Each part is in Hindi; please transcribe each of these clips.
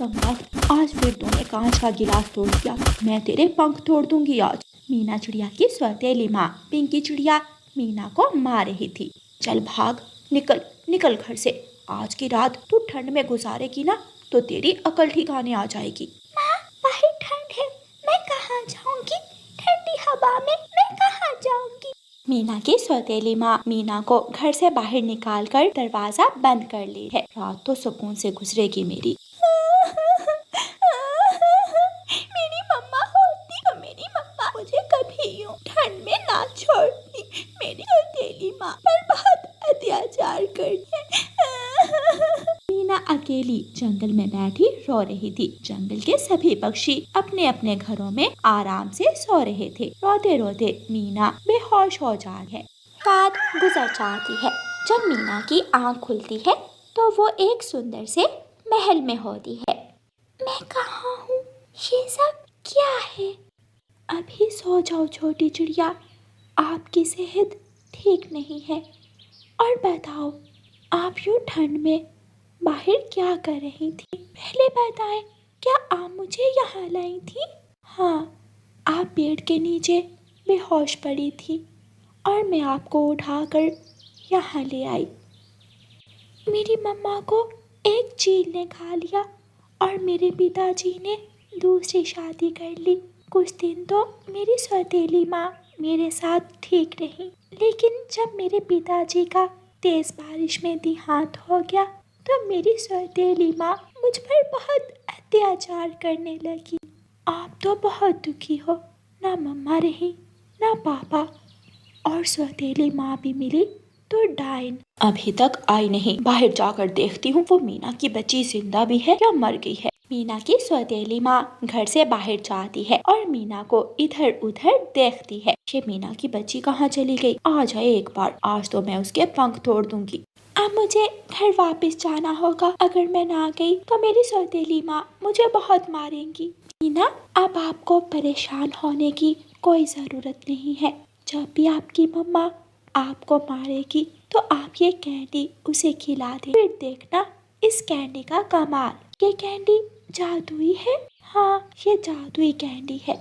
कमबख्त, आज फिर तूने कांच का गिलास तोड़ दिया, मैं तेरे पंख तोड़ दूंगी आज। मीना चिड़िया की सौतेली माँ पिंकी चिड़िया मीना को मार रही थी। चल भाग, निकल निकल घर से। आज की रात तू ठंड में गुजारेगी ना तो तेरी अकल ठिकाने आ जाएगी। माँ, बाहर ठंड है, मैं कहाँ जाऊंगी? ठंडी हवा में मैं कहाँ जाऊंगी? मीना की सौतेली माँ मीना को घर से बाहर निकालकर दरवाजा बंद कर ली है। रात तो सुकून से गुजरेगी मेरी। मेरी मम्मा होती तो मेरी मम्मा मुझे कभी यूं ठंड में ना छोड़ती। मेरी सौतेली माँ पर बहुत अत्याचार करती है। मीना अकेली जंगल में बैठी रो रही थी। जंगल के सभी पक्षी अपने अपने घरों में आराम से सो रहे थे। रोते रोते मीना बेहोश हो जाती है। रात गुजर जाती है। जब मीना की आंख खुलती है तो वो एक सुंदर से महल में होती है। मैं कहाँ हूँ? ये सब क्या है? अभी सो जाओ छोटी चिड़िया, आपकी सेहत ठीक नहीं है। और बताओ, आप यूं ठंड में बाहर क्या कर रही थी? पहले बताएं, क्या आप मुझे यहाँ लाई थी? हाँ, आप पेड़ के नीचे बेहोश पड़ी थी और मैं आपको उठाकर यहाँ ले आई। मेरी मम्मा को एक चील ने खा लिया और मेरे पिताजी ने दूसरी शादी कर ली। कुछ दिन तो मेरी सौतेली माँ मेरे साथ ठीक रही, लेकिन जब मेरे पिताजी का तेज बारिश में देहांत हो गया तो मेरी सौतेली माँ मुझ पर बहुत अत्याचार करने लगी। आप तो बहुत दुखी हो, ना मम्मा रही ना पापा, और सौतेली माँ भी मिली तो डायन अभी तक आई नहीं। बाहर जाकर देखती हूँ वो मीना की बच्ची जिंदा भी है या मर गई है। मीना की सौतेली माँ घर से बाहर जाती है और मीना को इधर उधर देखती है। ये मीना की बच्ची कहाँ चली गई? आ जाए एक बार, आज तो मैं उसके पंख तोड़ दूंगी। अब मुझे घर वापस जाना होगा। अगर मैं ना गई तो मेरी सौतेली माँ मुझे बहुत मारेंगी। मीना, अब आपको परेशान होने की कोई जरूरत नहीं है। जब भी आपकी मम्मा आपको मारेगी तो आप ये कैंडी उसे खिला दे, फिर देखना इस कैंडी का कमाल। ये कैंडी जादुई है। हाँ, ये जादुई कैंडी है।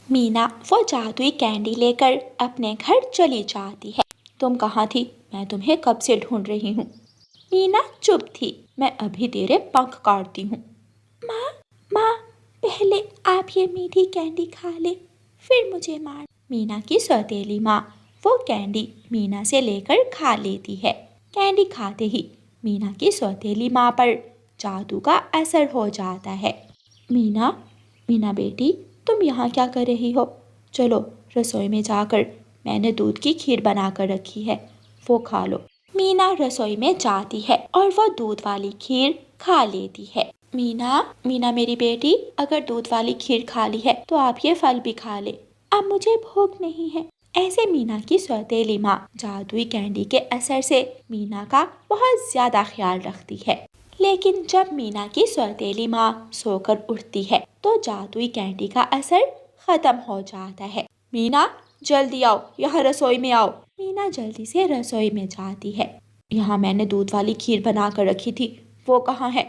मीना वो जादुई कैंडी लेकर अपने घर चली जाती है। तुम कहाँ थी? मैं तुम्हें कब से ढूंढ रही हूँ। मीना चुप थी। मैं अभी तेरे पंख काटती हूँ। माँ, पहले आप ये मीठी कैंडी खा ले, फिर मुझे मार। मीना की सौतेली माँ वो कैंडी मीना से लेकर खा लेती है। कैंडी खाते ही मीना की सौतेली माँ पर जादू का असर हो जाता है। मीना, मीना बेटी, तुम यहाँ क्या कर रही हो? चलो रसोई में जाकर मैंने दूध की खीर बनाकर रखी है, वो खा लो। मीना रसोई में जाती है और वो दूध वाली खीर खा लेती है। मीना मेरी बेटी, अगर दूध वाली खीर खा ली है तो आप ये फल भी खा ले। अब मुझे भूख नहीं है। ऐसे मीना की सौतेली माँ जादुई कैंडी के असर से मीना का बहुत ज्यादा ख्याल रखती है। लेकिन जब मीना की सौतेली माँ सोकर उठती है तो जादुई कैंडी का असर खत्म हो जाता है। मीना, जल्दी आओ, यहाँ रसोई में आओ। मीना जल्दी से रसोई में जाती है। यहाँ मैंने दूध वाली खीर बना कर रखी थी, वो कहाँ है?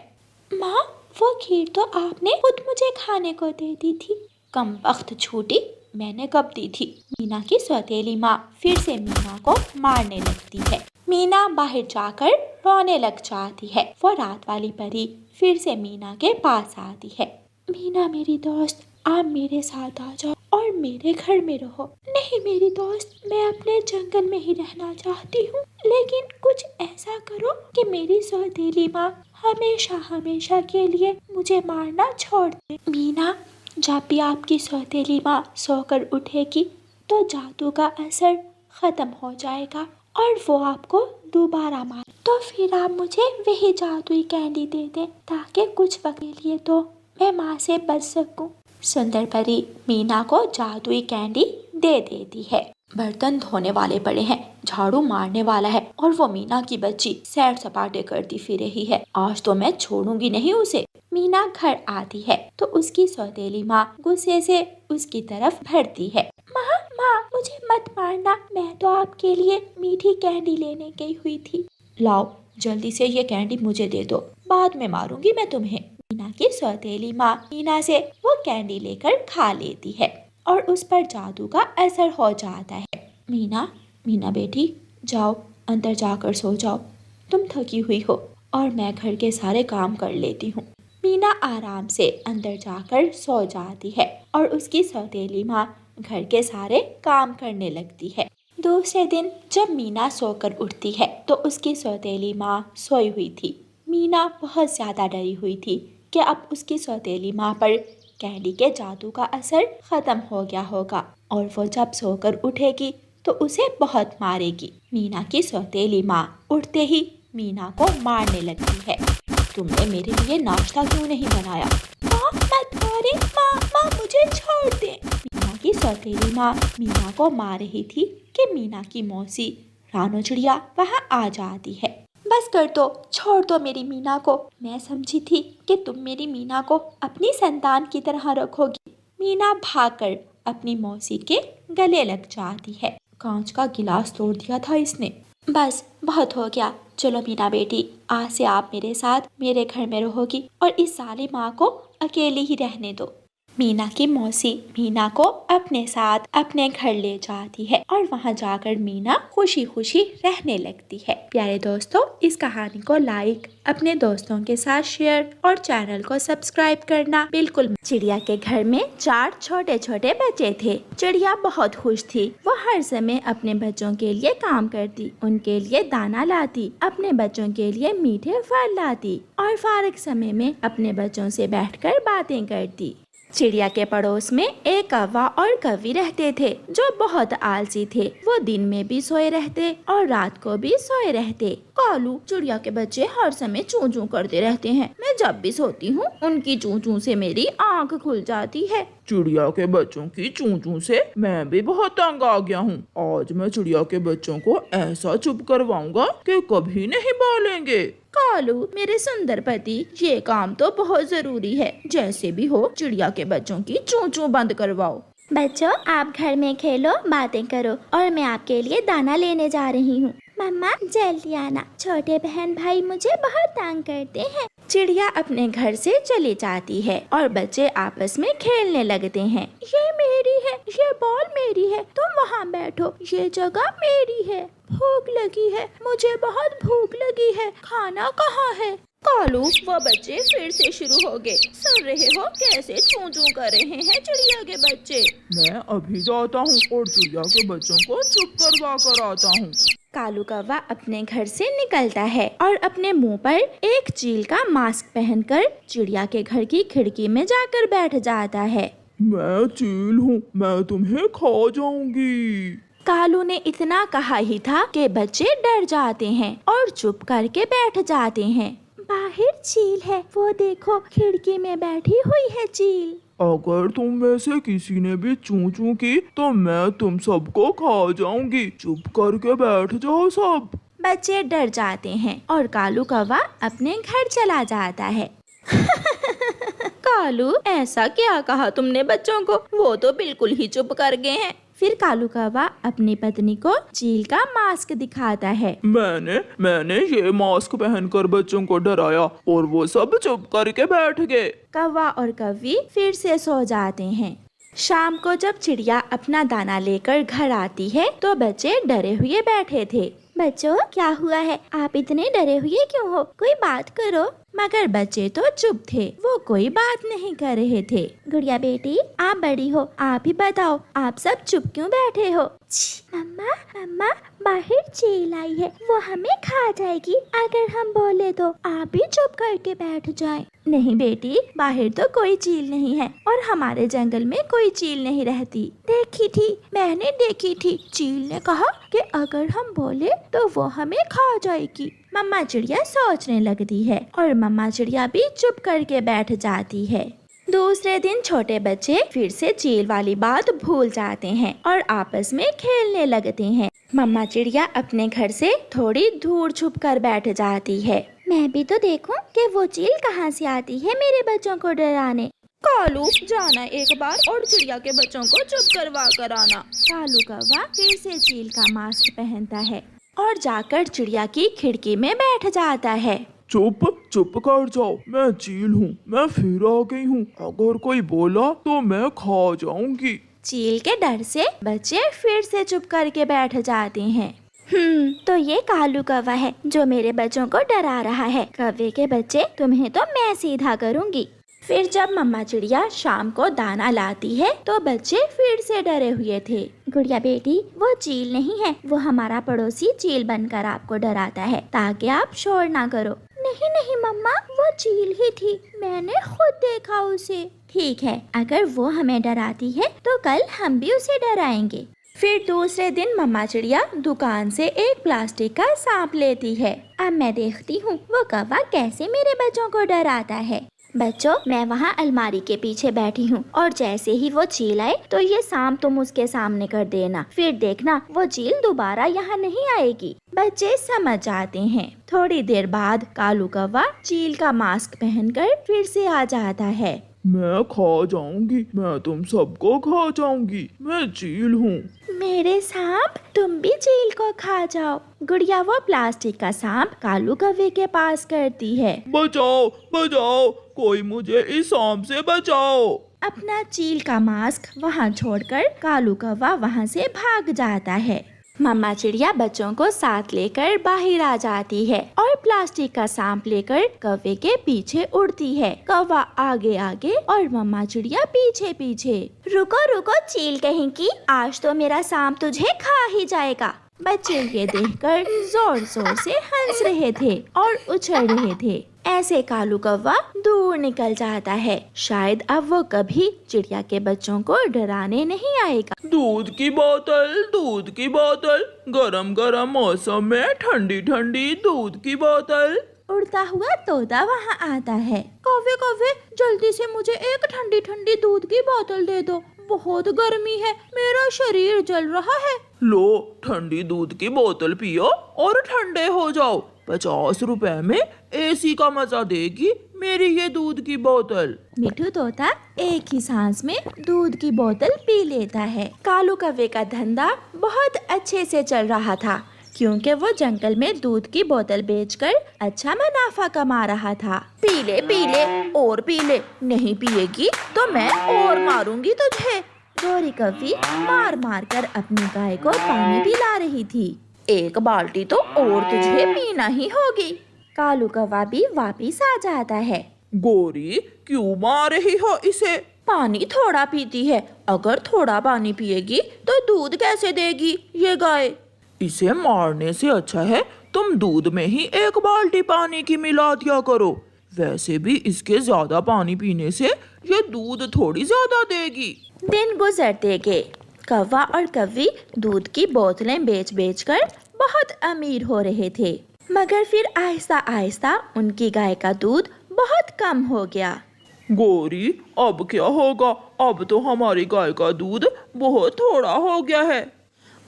माँ, वो खीर तो आपने खुद मुझे खाने को दे दी थी। कमबख्त झूठी, मैंने कब दी थी? मीना की सौतेली माँ फिर से मीना को मारने लगती है। मीना बाहर जाकर रोने लग जाती है। वो रात वाली परी फिर से मीना के पास आती है। मीना मेरी दोस्त, आप मेरे साथ आ जाओ और मेरे घर में रहो। नहीं मेरी दोस्त, मैं अपने जंगल में ही रहना चाहती हूँ, लेकिन कुछ ऐसा करो कि मेरी सौतेली माँ हमेशा हमेशा के लिए मुझे मारना छोड़ दे। मीना, जब भी आपकी सौतेली माँ सोकर उठेगी तो जादू का असर खत्म हो जाएगा और वो आपको दोबारा मार, तो फिर आप मुझे वही जादुई कैंडी दे दें ताकि कुछ वक्त के लिए तो मैं माँ से बच सकूं। सुंदर परी मीना को जादुई कैंडी दे देती है। बर्तन धोने वाले पड़े हैं, झाड़ू मारने वाला है और वो मीना की बच्ची सैर सपाटे करती फिर रही है। आज तो मैं छोड़ूंगी नहीं उसे। मीना घर आती है तो उसकी सौतेली माँ गुस्से से उसकी तरफ भरती है। माँ माँ मुझे मत मारना, मैं तो आपके लिए मीठी कैंडी लेने गई हुई थी। लाओ जल्दी से ये कैंडी मुझे दे दो, बाद में मारूंगी मैं तुम्हें। मीना की सौतेली माँ मीना से वो कैंडी लेकर खा लेती है और उस पर जादू का असर हो जाता है। मीना मीना बेटी जाओ अंदर जाकर सो जाओ, तुम थकी हुई हो और मैं घर के सारे काम कर लेती हूँ। मीना आराम से अंदर जाकर सो जाती है और उसकी सौतेली माँ घर के सारे काम करने लगती है। दूसरे दिन जब मीना सोकर उठती है तो उसकी सौतेली माँ सोई हुई थी। मीना बहुत ज़्यादा डरी हुई थी कि अब उसकी सौतेली माँ पर कैंडी के जादू का असर खत्म हो गया होगा और वो जब सोकर उठेगी तो उसे बहुत मारेगी। मीना की सौतेली माँ उठते ही मीना को मारने लगती है। तुमने मेरे लिए नाश्ता क्यों नहीं बनाया? माँ मत मारे, माँ मुझे छोड़ दे। मीना की सौतेली माँ मीना को मार रही थी कि मीना की मौसी रानो चिड़िया वहाँ आ जाती है। बस कर दो, छोड़ दो मेरी मीना को। मैं समझी थी कि तुम मेरी मीना को अपनी संतान की तरह रखोगी। मीना भागकर अपनी मौसी के गले लग जाती है। कांच का गिलास तोड़ दिया था इसने। बस बहुत हो गया, चलो मीना बेटी, आज से आप मेरे साथ मेरे घर में रहोगी और इस साली माँ को अकेली ही रहने दो। मीना की मौसी मीना को अपने साथ अपने घर ले जाती है और वहाँ जाकर मीना खुशी खुशी रहने लगती है। प्यारे दोस्तों, इस कहानी को लाइक, अपने दोस्तों के साथ शेयर और चैनल को सब्सक्राइब करना बिल्कुल। चिड़िया के घर में 4 छोटे छोटे बच्चे थे। चिड़िया बहुत खुश थी। वो हर समय अपने बच्चों के लिए काम करती, उनके लिए दाना लाती, अपने बच्चों के लिए मीठे फल लाती और फारग समय में अपने बच्चों से बैठकर बातें करती। चिड़िया के पड़ोस में एक कौवा और कौवी रहते थे जो बहुत आलसी थे। वो दिन में भी सोए रहते और रात को भी सोए रहते। कालू, चिड़िया के बच्चे हर समय चूं चूं करते रहते हैं। मैं जब भी सोती हूँ उनकी चूं चूं से मेरी आँख खुल जाती है। चिड़िया के बच्चों की चूं चूं से मैं भी बहुत तंग आ गया हूँ। आज मैं चिड़िया के बच्चों को ऐसा चुप करवाऊंगा कि कभी नहीं बोलेंगे। कालू, मेरे सुंदर पति, ये काम तो बहुत जरूरी है। जैसे भी हो चिड़िया के बच्चों की चूं चूं बंद करवाओ। बच्चों, आप घर में खेलो, बातें करो और मैं आपके लिए दाना लेने जा रही हूँ। मम्मा जल्दी आना, छोटे बहन भाई मुझे बहुत तंग करते हैं। चिड़िया अपने घर से चली जाती है और बच्चे आपस में खेलने लगते हैं। ये मेरी है, ये बॉल मेरी है, तुम वहाँ बैठो, ये जगह मेरी है। भूख लगी है, मुझे बहुत भूख लगी है, खाना कहाँ है? कालू, वो बच्चे फिर से शुरू हो गए। सुन रहे हो कैसे चूं चूं कर रहे हैं चिड़िया के बच्चे? मैं अभी जाता हूँ और चिड़िया के बच्चों को चुप करवा कर आता हूँ। कालू कौवा अपने घर से निकलता है और अपने मुंह पर एक चील का मास्क पहनकर चिड़िया के घर की खिड़की में जाकर बैठ जाता है। मैं चील हूँ, मैं तुम्हें खा जाऊंगी। कालू ने इतना कहा ही था कि बच्चे डर जाते हैं और चुप करके बैठ जाते हैं। बाहर चील है, वो देखो खिड़की में बैठी हुई है चील। अगर तुम में से किसी ने भी चूं चूं की तो मैं तुम सबको खा जाऊंगी। चुप करके बैठ जाओ सब। बच्चे डर जाते हैं और कालू कौवा अपने घर चला जाता है। कालू, ऐसा क्या कहा तुमने बच्चों को? वो तो बिल्कुल ही चुप कर गए हैं। फिर कालू कौवा अपनी पत्नी को चील का मास्क दिखाता है। मैंने ये मास्क पहनकर बच्चों को डराया और वो सब चुप करके बैठ गए। कौवा और कौवी फिर से सो जाते हैं। शाम को जब चिड़िया अपना दाना लेकर घर आती है तो बच्चे डरे हुए बैठे थे। बच्चों, क्या हुआ है? आप इतने डरे हुए क्यों हो? कोई बात करो। मगर बच्चे तो चुप थे, वो कोई बात नहीं कर रहे थे। गुड़िया बेटी, आप बड़ी हो, आप ही बताओ, आप सब चुप क्यों बैठे हो? मम्मा, बाहर चील आई है, वो हमें खा जाएगी अगर हम बोले तो। आप भी चुप करके बैठ जाएं। नहीं बेटी, बाहर तो कोई चील नहीं है और हमारे जंगल में कोई चील नहीं रहती। मैंने देखी थी। चील ने कहा कि अगर हम बोले तो वो हमें खा जाएगी। मम्मा चिड़िया सोचने लगती है और मम्मा चिड़िया भी चुप करके बैठ जाती है। दूसरे दिन छोटे बच्चे फिर से चील वाली बात भूल जाते हैं और आपस में खेलने लगते हैं। मम्मा चिड़िया अपने घर से थोड़ी दूर छुप कर बैठ जाती है। मैं भी तो देखूं कि वो चील कहाँ से आती है मेरे बच्चों को डराने। कालू जाना एक बार और चिड़िया के बच्चों को चुप करवा कर आना। कालू कौवा फिर से चील का मास्क पहनता है और जाकर चिड़िया की खिड़की में बैठ जाता है। चुप चुप कर जाओ, मैं चील हूँ, मैं फिर आ गई हूँ। अगर कोई बोला तो मैं खा जाऊंगी। चील के डर से बच्चे फिर से चुप करके बैठ जाते हैं। तो ये कालू कौवा है जो मेरे बच्चों को डरा रहा है। कौवे के बच्चे, तुम्हें तो मैं सीधा करूंगी। फिर जब मम्मा चिड़िया शाम को दाना लाती है तो बच्चे फिर से डरे हुए थे। गुड़िया बेटी, वो चील नहीं है, वो हमारा पड़ोसी चील बनकर आपको डराता है ताकि आप शोर ना करो। नहीं नहीं मम्मा, वो चील ही थी, मैंने खुद देखा उसे। ठीक है, अगर वो हमें डराती है तो कल हम भी उसे डराएंगे। फिर दूसरे दिन मम्मा चिड़िया दुकान से एक प्लास्टिक का सांप लेती है। अब मैं देखती हूँ वो कौवा कैसे मेरे बच्चों को डराता है। बच्चों, मैं वहाँ अलमारी के पीछे बैठी हूँ और जैसे ही वो चील आए तो ये सांप तुम उसके सामने कर देना। फिर देखना वो चील दोबारा यहाँ नहीं आएगी। बच्चे समझ जाते हैं। थोड़ी देर बाद कालू कौवा चील का मास्क पहनकर फिर से आ जाता है। मैं खा जाऊंगी, मैं तुम सबको खा जाऊंगी, मैं चील हूँ। मेरे सांप, तुम भी चील को खा जाओ। गुड़िया वो प्लास्टिक का सांप कालू कौवे के पास करती है। बचाओ बचाओ, कोई मुझे इस सांप से बचाओ। अपना चील का मास्क वहाँ छोड़कर कालू कौवा वहाँ से भाग जाता है। मम्मा चिड़िया बच्चों को साथ लेकर बाहर आ जाती है और प्लास्टिक का सांप लेकर कौवे के पीछे उड़ती है। कौवा आगे आगे और मम्मा चिड़िया पीछे पीछे। रुको रुको चील कहीं की, आज तो मेरा सांप तुझे खा ही जाएगा। बच्चे ये देखकर जोर जोर से हंस रहे थे और उछल रहे थे। ऐसे कालू कौवा दूर निकल जाता है। शायद अब वो कभी चिड़िया के बच्चों को डराने नहीं आएगा। दूध की बोतल, गरम गरम मौसम में ठंडी ठंडी दूध की बोतल। उड़ता हुआ तोता वहाँ आता है। कौवे कौवे, जल्दी से मुझे एक ठंडी ठंडी दूध की बोतल दे दो, बहुत गर्मी है, मेरा शरीर जल रहा है। लो, ठंडी दूध की बोतल पियो और ठंडे हो जाओ। 50 रुपए में एसी का मजा देगी मेरी ये दूध की बोतल। मिठू तोता एक ही सांस में दूध की बोतल पी लेता है। कालू कौवे का धंधा बहुत अच्छे से चल रहा था क्योंकि वो जंगल में दूध की बोतल बेचकर अच्छा मुनाफा कमा रहा था। पी ले और पी ले, नहीं पिएगी तो मैं और मारूंगी तुझे। गोरी कौवी मार मार कर अपनी गाय को पानी पिला रही थी। एक बाल्टी तो और तुझे पीना ही होगी। कालू कौवा भी वापिस आ जाता है। गोरी, क्यों मार रही हो इसे? पानी थोड़ा पीती है, अगर थोड़ा पानी पिएगी तो दूध कैसे देगी ये गाय? इसे मारने से अच्छा है तुम दूध में ही एक बाल्टी पानी की मिला दिया करो। वैसे भी इसके ज्यादा पानी पीने से ये दूध थोड़ी ज्यादा देगी। दिन गुजरते गए। कौवा और कौवी दूध की बोतलें बेच बेच कर बहुत अमीर हो रहे थे, मगर फिर आहिस्ता आहिस्ता उनकी गाय का दूध बहुत कम हो गया। गोरी, अब क्या होगा? अब तो हमारी गाय का दूध बहुत थोड़ा हो गया है।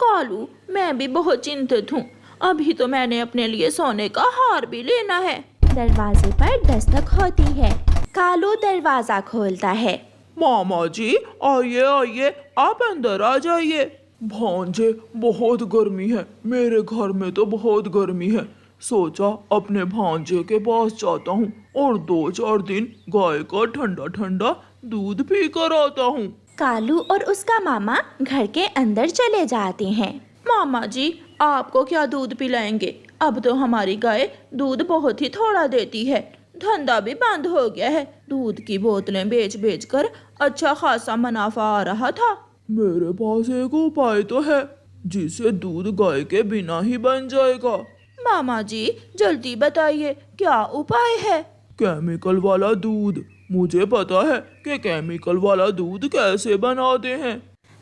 कालू, मैं भी बहुत चिंतित हूँ। अभी तो मैंने अपने लिए सोने का हार भी लेना है। दरवाजे पर दस्तक होती है। कालू दरवाजा खोलता है। मामा जी, आइए आइए, आप अंदर आ जाइए। भांजे, बहुत गर्मी है, मेरे घर में तो बहुत गर्मी है। सोचा अपने भांजे के पास जाता हूँ और 2-4 दिन गाय का ठंडा ठंडा दूध पी कर आता हूँ। कालू और उसका मामा घर के अंदर चले जाते हैं। मामा जी, आपको क्या दूध पिलाएंगे? अब तो हमारी गाय दूध बहुत ही थोड़ा देती है, धंधा भी बंद हो गया है। दूध की बोतलें बेच बेच कर अच्छा खासा मुनाफा आ रहा था। मेरे पास एक उपाय तो है जिससे दूध गाय के बिना ही बन जाएगा। मामा जी, जल्दी बताइए, क्या उपाय है? केमिकल वाला दूध। मुझे पता है कि केमिकल वाला दूध कैसे बनाते हैं।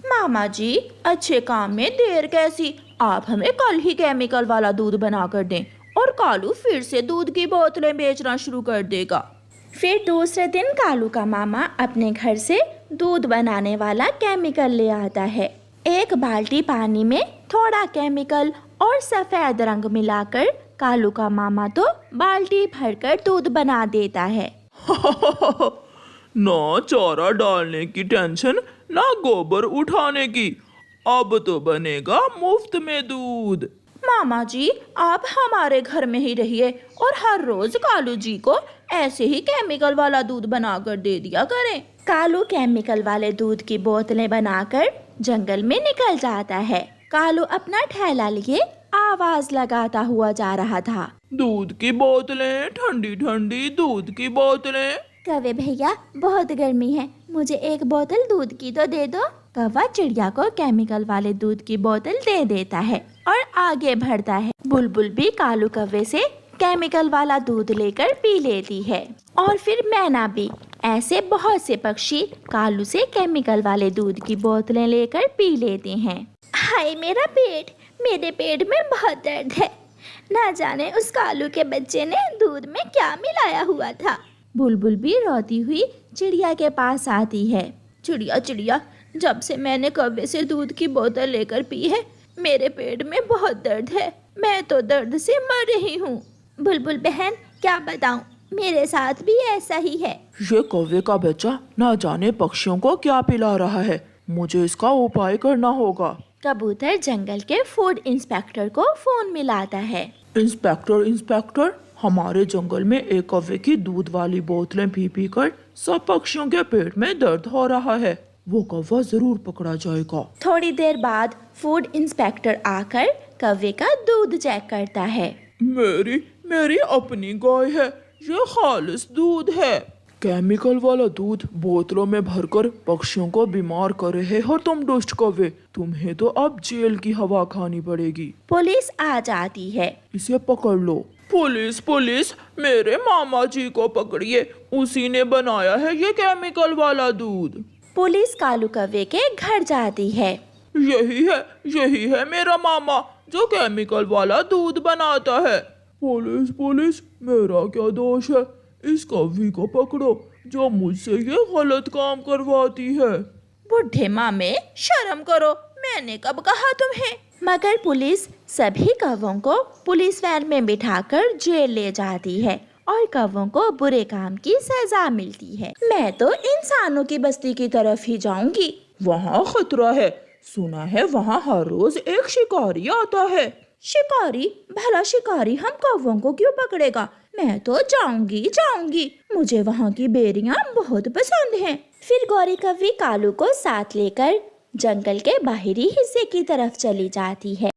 मामा जी, अच्छे काम में देर कैसी, आप हमें कल ही केमिकल वाला दूध बना कर दें और कालू फिर से दूध की बोतलें बेचना शुरू कर देगा। फिर दूसरे दिन कालू का मामा अपने घर से दूध बनाने वाला केमिकल ले आता है। एक बाल्टी पानी में थोड़ा केमिकल और सफेद रंग मिलाकर कालू का मामा तो बाल्टी भरकर दूध बना देता है। ना चारा डालने की टेंशन, ना गोबर उठाने की, अब तो बनेगा मुफ्त में दूध। मामा जी, आप हमारे घर में ही रहिए और हर रोज कालू जी को ऐसे ही केमिकल वाला दूध बनाकर दे दिया करें। कालू केमिकल वाले दूध की बोतलें बनाकर जंगल में निकल जाता है। कालू अपना ठेला लिए आवाज लगाता हुआ जा रहा था। दूध की बोतलें, ठंडी ठंडी दूध की बोतलें। कौवे भैया, बहुत गर्मी है, मुझे एक बोतल दूध की तो दे दो। कौवा चिड़िया को केमिकल वाले दूध की बोतल दे देता है और आगे बढ़ता है। बुलबुल भी कालू कौवे से केमिकल वाला दूध लेकर पी लेती है और फिर मैना भी। ऐसे बहुत से पक्षी कालू से केमिकल वाले दूध की बोतलें लेकर पी लेते हैं। हाय मेरा पेट, मेरे पेट में बहुत दर्द है। ना जाने उस कालू के बच्चे ने दूध में क्या मिलाया हुआ था। बुलबुल भी रोती हुई चिड़िया के पास आती है। चिड़िया चिड़िया, जब से मैंने कौवे से दूध की बोतल लेकर पी है, मेरे पेट में बहुत दर्द है। मैं तो दर्द से मर रही हूँ। बुलबुल बहन, क्या बताऊँ, मेरे साथ भी ऐसा ही है। ये कौवे का बच्चा ना जाने पक्षियों को क्या पिला रहा है, मुझे इसका उपाय करना होगा। कबूतर जंगल के फूड इंस्पेक्टर को फोन मिलाता है। इंस्पेक्टर, हमारे जंगल में एक कौवे की दूध वाली बोतलें पी पी कर सब पक्षियों के पेट में दर्द हो रहा है। वो कौवा जरूर पकड़ा जाएगा। थोड़ी देर बाद फूड इंस्पेक्टर आकर कौवे का दूध चेक करता है। मेरी अपनी गाय है, ये खालिस दूध है। केमिकल वाला दूध बोतलों में भरकर पक्षियों को बीमार कर रहे हो तुम दुष्ट कौवे। तुम्हें तो अब जेल की हवा खानी पड़ेगी। पुलिस आ जाती है। इसे पकड़ लो। पुलिस, मेरे मामा जी को पकड़िए, उसी ने बनाया है ये केमिकल वाला दूध। पुलिस कालू कौवे के घर जाती है। यही है मेरा मामा जो केमिकल वाला दूध बनाता है। पुलिस, मेरा क्या दोष है? इस कौवी को पकड़ो जो मुझसे ये गलत काम करवाती है। बुढ़े मामे, शर्म करो, मैंने कब कहा तुम्हें? मगर पुलिस सभी कौवों को पुलिस वैन में बिठाकर जेल ले जाती है और कौवों को बुरे काम की सजा मिलती है। मैं तो इंसानों की बस्ती की तरफ ही जाऊंगी। वहाँ खतरा है, सुना है वहाँ हर रोज एक शिकारी आता है। शिकारी? भला शिकारी हम कौवों को क्यों पकड़ेगा? मैं तो जाऊंगी। मुझे वहाँ की बेरियां बहुत पसंद हैं। फिर गौरी कौवी कालू को साथ लेकर जंगल के बाहरी हिस्से की तरफ चली जाती है।